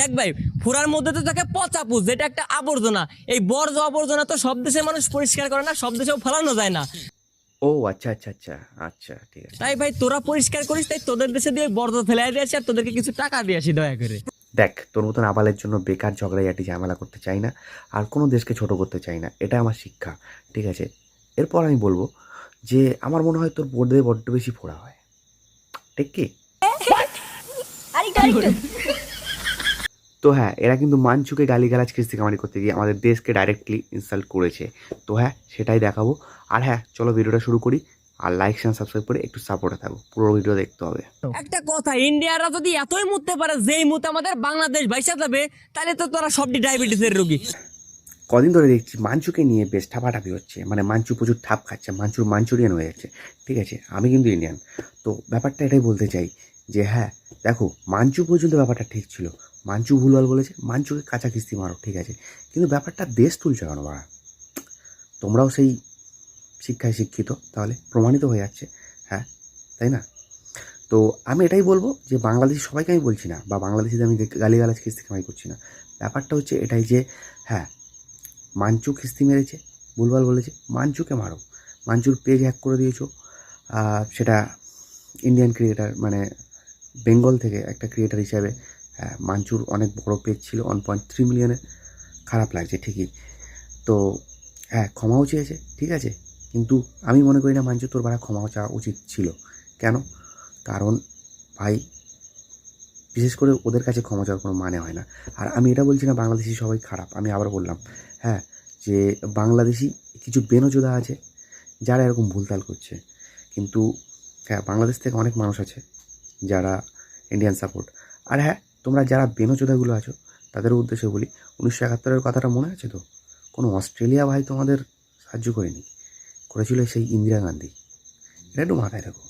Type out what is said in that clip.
দেখ ভাই, ফোরার মধ্যে তো থাকে পচাপুষ, যেটা একটা আবর্জনা। এই বর্জ্য আবর্জনা তো সব দেশের মানুষ পরিষ্কার করে না, সব দেশেও ফেলানো যায় না। ও আচ্ছা আচ্ছা আচ্ছা আচ্ছা, ঠিক আছে। তাই ভাই তোরা পরিষ্কার করিস, তাই তোদের দেশে দিয়ে বর্জ্য ফেলাই দিয়ে আসি, আর তোদেরকে কিছু টাকা দিয়ে আসি দয়া করে। দেখ, তোর মতন আবালের জন্য বেকার ঝগড়াঝাটি ঝামেলা করতে চাই না, আর কোনো দেশকে ছোট করতে চাই না, এটা আমার শিক্ষা, ঠিক আছে। এরপর আমি বলবো যে আমার মনে হয় তোর বোর্ডে বড্ড বেশি ফোড়া হয়, ঠিক কি? তো হ্যাঁ, এরা কিন্তু মানচুকে গালিগালাজ খিস্তিকামারি করতে গিয়ে আমাদের দেশকে ডাইরেক্টলি ইনসাল্ট করেছে। তো হ্যাঁ, সেটাই দেখাবো। আর হ্যাঁ, চলো ভিডিওটা শুরু করি। আর লাইক শেয়ার সাবস্ক্রাইব করে একটু সাপোর্টে থাকো, পুরো ভিডিও দেখতে হবে। একটা কথা, ইন্ডিয়ারা যদি এতই মুততে পারে যেই মুতে আমাদের বাংলাদেশ ভাইসা যাবে, তাহলে তো তোরা সবটি ডায়াবেটিসের রোগী। কদিন ধরে দেখছি মাঞ্চুকে নিয়ে বেশ ঠাপাঠাপি হচ্ছে, মানে মাঞ্চু প্রচুর ঠাপ খাচ্ছে, মাঞ্চুর মাঞ্চুরিয়ান হয়ে যাচ্ছে, ঠিক আছে। আমি কিন্তু ইন্ডিয়ান, তো ব্যাপারটা এটাই বলতে চাই যে হ্যাঁ দেখো, মাঞ্চু পর্যন্ত ব্যাপারটা ঠিক ছিল, মাঞ্চু ভুলভাল বলেছে, মাঞ্চুকে কাঁচা কিস্তি মারো, ঠিক আছে, কিন্তু ব্যাপারটা দেশ তুলছে কেন বাড়া? তোমরাও সেই শিক্ষায় শিক্ষিত, তাহলে প্রমাণিত হয়ে যাচ্ছে, হ্যাঁ, তাই না? তো আমি এটাই বলবো যে বাংলাদেশি সবাইকে আমি বলছি না, বা বাংলাদেশিদের আমি গালিগালাজ কিস্তি কামাই করছি না, ব্যাপারটা হচ্ছে এটাই যে হ্যাঁ, মাঞ্চু খিস্তি মেরেছে, ভুলভাল বলেছে, মাঞ্চুকে মারো। মাঞ্চুর পেজ হ্যাক করে দিয়েছো, সেটা ইন্ডিয়ান ক্রিয়েটার, মানে বেঙ্গল থেকে একটা ক্রিয়েটার হিসাবে। হ্যাঁ, মাঞ্চুর অনেক বড় পেজ ছিল, 1.3 মিলিয়নের। খারাপ লাগছে ঠিকই, তো হ্যাঁ, ক্ষমাও চেয়েছে, ঠিক আছে, কিন্তু আমি মনে করি না মাঞ্চু তোর বাড়া ক্ষমাও চাওয়া উচিত ছিল। কেন? কারণ ভাই, বিশেষ করে ওদের কাছে ক্ষমা চাওয়ার কোনো মানে হয় না। আর আমি এটা বলছি না বাংলাদেশি সবাই খারাপ, আমি আবার বললাম হ্যাঁ, যে বাংলাদেশি কিছু বেনচোদা আছে যারা এরকম ভুলতাল করছে, কিন্তু হ্যাঁ, বাংলাদেশ থেকে অনেক মানুষ আছে যারা ইন্ডিয়ান সাপোর্ট। আর হ্যাঁ, তোমরা যারা বেনচোদাগুলো আছো তাদের উদ্দেশ্যে বলি, 1971-এর কথাটা মনে আছে তো? কোনো অস্ট্রেলিয়া ভাই তোমাদের সাহায্য করেনি, করেছিল সেই ইন্দিরা গান্ধী। এটা একটু মাথায় রাখো।